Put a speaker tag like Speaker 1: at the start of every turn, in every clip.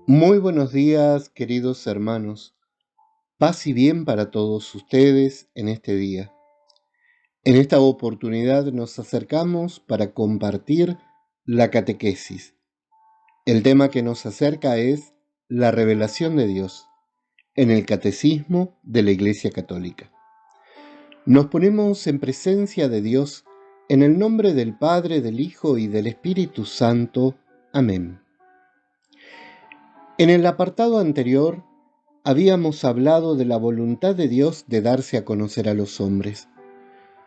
Speaker 1: Muy buenos días, queridos hermanos. Paz y bien para todos ustedes en este día. En esta oportunidad nos acercamos para compartir la catequesis. El tema que nos acerca es la revelación de Dios en el Catecismo de la Iglesia Católica. Nos ponemos en presencia de Dios en el nombre del Padre, del Hijo y del Espíritu Santo. Amén. En el apartado anterior habíamos hablado de la voluntad de Dios de darse a conocer a los hombres.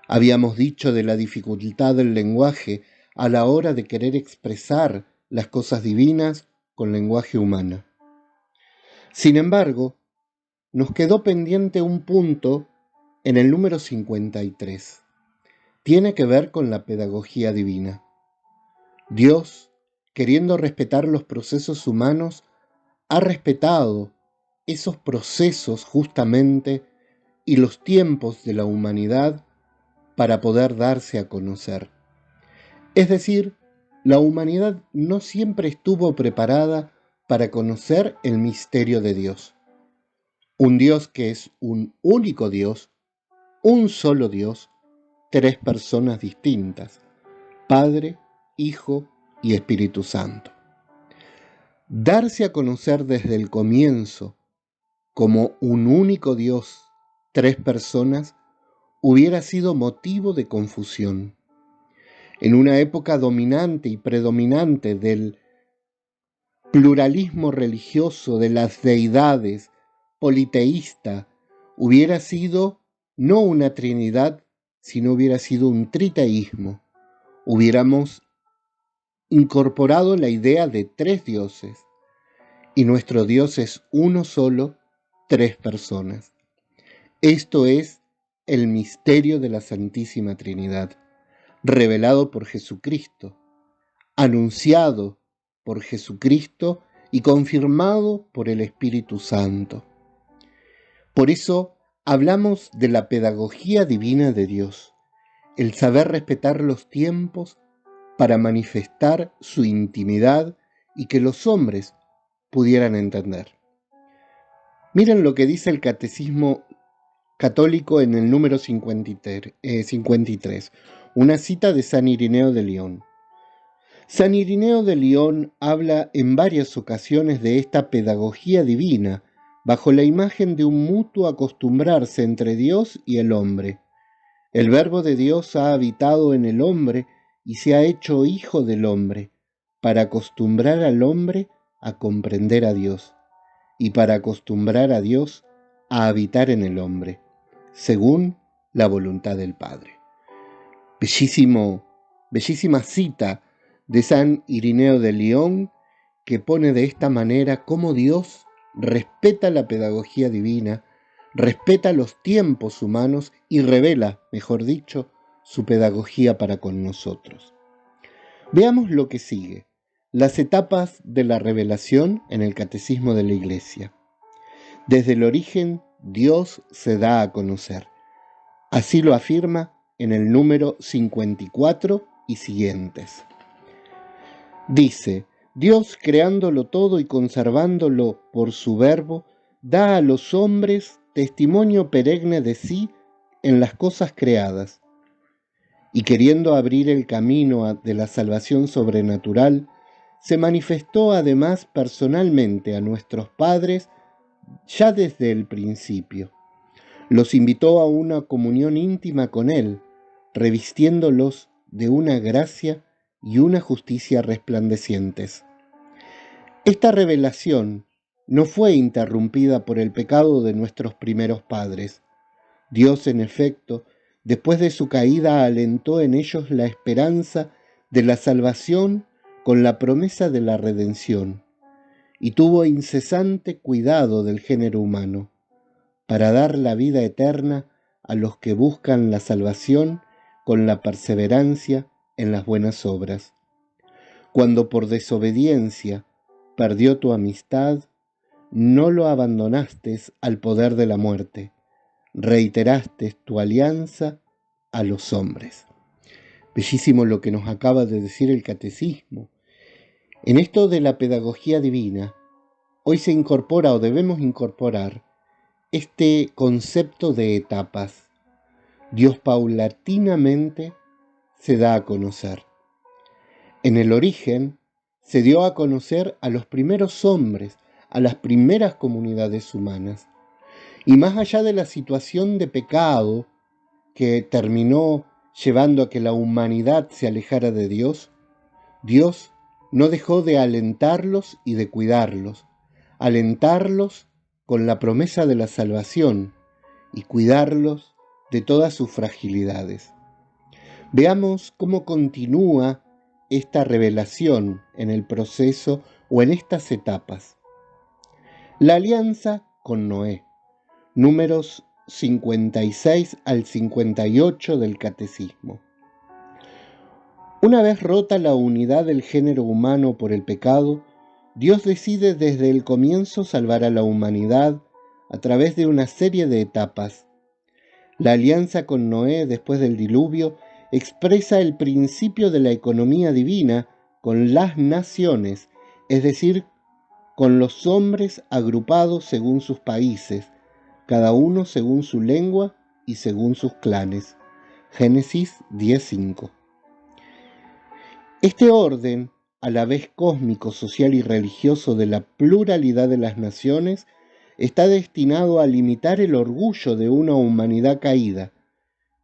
Speaker 1: Habíamos dicho de la dificultad del lenguaje a la hora de querer expresar las cosas divinas con lenguaje humano. Sin embargo, nos quedó pendiente un punto en el número 53. Tiene que ver con la pedagogía divina. Dios, queriendo respetar los procesos humanos, ha respetado esos procesos justamente y los tiempos de la humanidad para poder darse a conocer. Es decir, la humanidad no siempre estuvo preparada para conocer el misterio de Dios. Un Dios que es un único Dios, un solo Dios, tres personas distintas, Padre, Hijo y Espíritu Santo. Darse a conocer desde el comienzo como un único Dios, tres personas, hubiera sido motivo de confusión. En una época dominante y predominante del pluralismo religioso de las deidades, politeísta, hubiera sido no una trinidad, sino hubiera sido un triteísmo. Hubiéramos incorporado la idea de tres dioses, y nuestro Dios es uno solo, tres personas. Esto es el misterio de la Santísima Trinidad, revelado por Jesucristo, anunciado por Jesucristo y confirmado por el Espíritu Santo. Por eso hablamos de la pedagogía divina de Dios, el saber respetar los tiempos para manifestar su intimidad y que los hombres pudieran entender. Miren lo que dice el Catecismo Católico en el número 53, una cita de San Irineo de León. San Irineo de León habla en varias ocasiones de esta pedagogía divina, bajo la imagen de un mutuo acostumbrarse entre Dios y el hombre. El Verbo de Dios ha habitado en el hombre y se ha hecho hijo del hombre, para acostumbrar al hombre a comprender a Dios, y para acostumbrar a Dios a habitar en el hombre, según la voluntad del Padre. Bellísima cita de San Irineo de León, que pone de esta manera cómo Dios respeta la pedagogía divina, respeta los tiempos humanos y revela, mejor dicho, su pedagogía para con nosotros. Veamos lo que sigue, las etapas de la revelación en el Catecismo de la Iglesia. Desde el origen, Dios se da a conocer. Así lo afirma en el número 54 y siguientes. Dice: Dios, creándolo todo y conservándolo por su verbo, da a los hombres testimonio perenne de sí en las cosas creadas, y queriendo abrir el camino de la salvación sobrenatural, se manifestó además personalmente a nuestros padres ya desde el principio. Los invitó a una comunión íntima con Él, revistiéndolos de una gracia y una justicia resplandecientes. Esta revelación no fue interrumpida por el pecado de nuestros primeros padres. Dios, en efecto, después de su caída, alentó en ellos la esperanza de la salvación con la promesa de la redención, y tuvo incesante cuidado del género humano, para dar la vida eterna a los que buscan la salvación con la perseverancia en las buenas obras. Cuando por desobediencia perdió tu amistad, no lo abandonaste al poder de la muerte, reiteraste tu alianza a los hombres. Bellísimo lo que nos acaba de decir el Catecismo. En esto de la pedagogía divina, hoy se incorpora o debemos incorporar este concepto de etapas. Dios paulatinamente se da a conocer. En el origen se dio a conocer a los primeros hombres, a las primeras comunidades humanas. Y más allá de la situación de pecado que terminó llevando a que la humanidad se alejara de Dios, Dios no dejó de alentarlos y de cuidarlos, alentarlos con la promesa de la salvación y cuidarlos de todas sus fragilidades. Veamos cómo continúa esta revelación en el proceso o en estas etapas. La alianza con Noé, números 56 al 58 del Catecismo. Una vez rota la unidad del género humano por el pecado, Dios decide desde el comienzo salvar a la humanidad a través de una serie de etapas. La alianza con Noé después del diluvio expresa el principio de la economía divina con las naciones, es decir, con los hombres agrupados según sus países, cada uno según su lengua y según sus clanes. Génesis 10:5. Este orden, a la vez cósmico, social y religioso de la pluralidad de las naciones, está destinado a limitar el orgullo de una humanidad caída,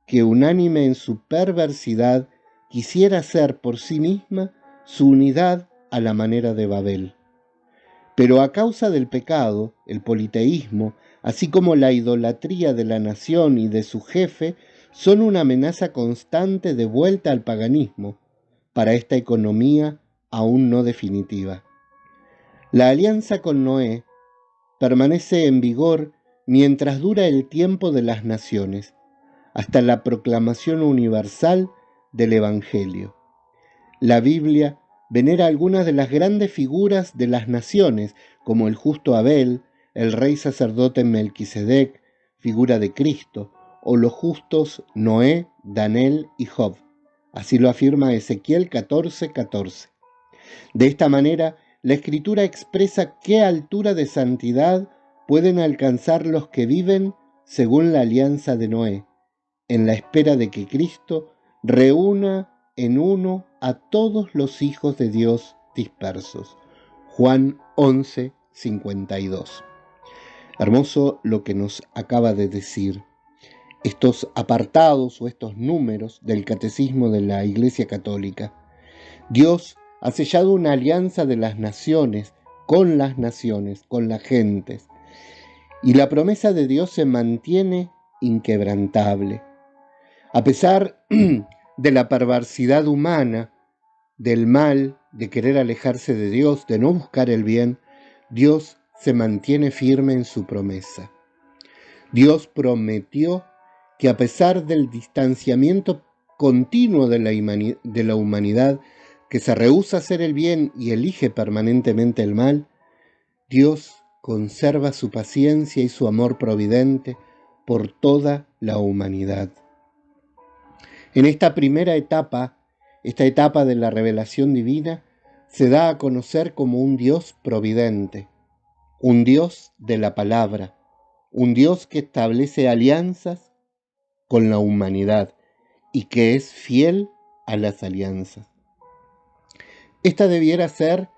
Speaker 1: que unánime en su perversidad quisiera hacer por sí misma su unidad a la manera de Babel. Pero a causa del pecado, el politeísmo, así como la idolatría de la nación y de su jefe, son una amenaza constante de vuelta al paganismo para esta economía aún no definitiva. La alianza con Noé permanece en vigor mientras dura el tiempo de las naciones, hasta la proclamación universal del Evangelio. La Biblia venera algunas de las grandes figuras de las naciones, como el justo Abel, el rey sacerdote Melquisedec, figura de Cristo, o los justos Noé, Daniel y Job. Así lo afirma Ezequiel 14:14. De esta manera, la Escritura expresa qué altura de santidad pueden alcanzar los que viven según la alianza de Noé, en la espera de que Cristo reúna en uno a todos los hijos de Dios dispersos. Juan 11:52. Hermoso lo que nos acaba de decir. Estos apartados o estos números del Catecismo de la Iglesia Católica. Dios ha sellado una alianza de las naciones, con las gentes, y la promesa de Dios se mantiene inquebrantable. A pesar de la perversidad humana, del mal, de querer alejarse de Dios, de no buscar el bien, Dios se mantiene firme en su promesa. Dios prometió que a pesar del distanciamiento continuo de la humanidad, que se rehúsa a hacer el bien y elige permanentemente el mal, Dios conserva su paciencia y su amor providente por toda la humanidad. En esta primera etapa, esta etapa de la revelación divina, se da a conocer como un Dios providente, un Dios de la palabra, un Dios que establece alianzas con la humanidad y que es fiel a las alianzas. Esta debiera ser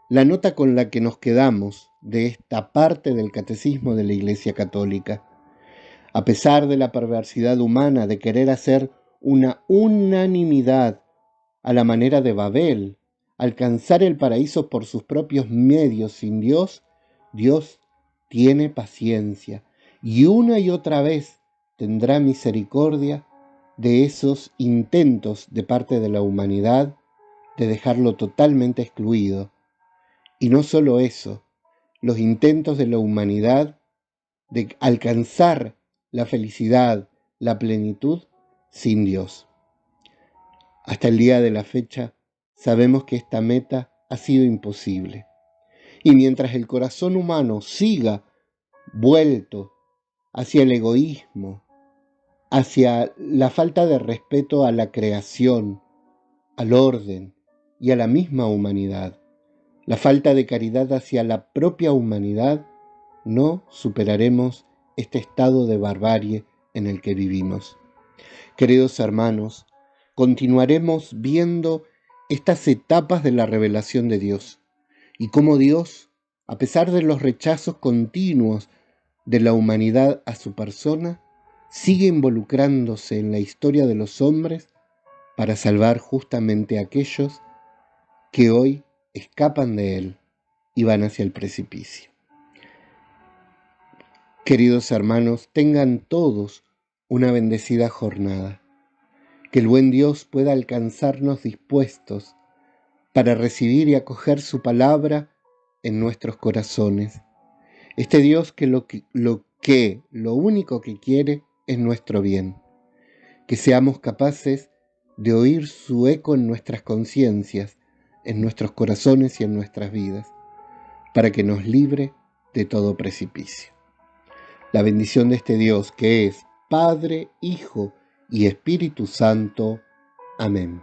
Speaker 1: la nota con la que nos quedamos de esta parte del Catecismo de la Iglesia Católica. A pesar de la perversidad humana de querer hacer una unanimidad a la manera de Babel, alcanzar el paraíso por sus propios medios sin Dios, Dios tiene paciencia y una y otra vez tendrá misericordia de esos intentos de parte de la humanidad de dejarlo totalmente excluido. Y no solo eso, los intentos de la humanidad de alcanzar la felicidad, la plenitud sin Dios. Hasta el día de la fecha sabemos que esta meta ha sido imposible. Y mientras el corazón humano siga vuelto hacia el egoísmo, hacia la falta de respeto a la creación, al orden y a la misma humanidad, la falta de caridad hacia la propia humanidad, no superaremos este estado de barbarie en el que vivimos. Queridos hermanos, continuaremos viendo estas etapas de la revelación de Dios y cómo Dios, a pesar de los rechazos continuos de la humanidad a su persona, sigue involucrándose en la historia de los hombres para salvar justamente a aquellos que hoy escapan de Él y van hacia el precipicio. Queridos hermanos, tengan todos una bendecida jornada. Que el buen Dios pueda alcanzarnos dispuestos para recibir y acoger su palabra en nuestros corazones. Este Dios que lo único que quiere es nuestro bien. Que seamos capaces de oír su eco en nuestras conciencias, en nuestros corazones y en nuestras vidas, para que nos libre de todo precipicio. La bendición de este Dios que es Padre, Hijo y Espíritu Santo. Amén.